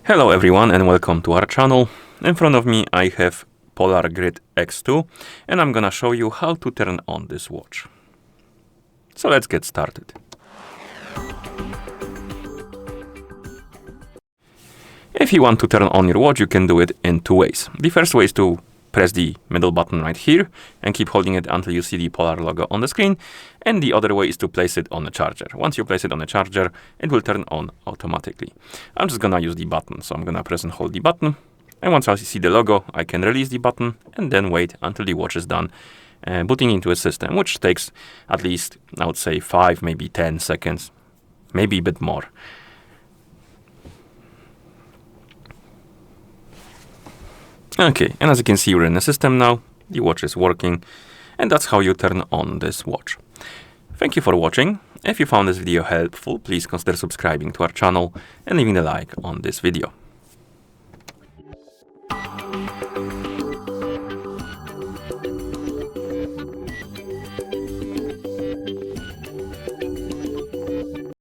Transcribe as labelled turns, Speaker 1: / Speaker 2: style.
Speaker 1: Hello everyone and welcome to our channel. In front of me I have Polar Grid X2 and I'm gonna show you how to turn on this watch. So let's get started. If you want to turn on your watch, you can do it in two ways. The first way is to press the middle button right here and keep holding it until you see the Polar logo on the screen. And the other way is to place it on a charger. Once you place it on a charger, it will turn on automatically. I'm just gonna use the button. So I'm gonna press and hold the button. And once I see the logo, I can release the button and then wait until the watch is done booting into a system, which takes at least, I would say 5, maybe 10 seconds, maybe a bit more. Okay, and as you can see, we're in the system now. The watch is working, and that's how you turn on this watch. Thank you for watching. If you found this video helpful, please consider subscribing to our channel and leaving a like on this video.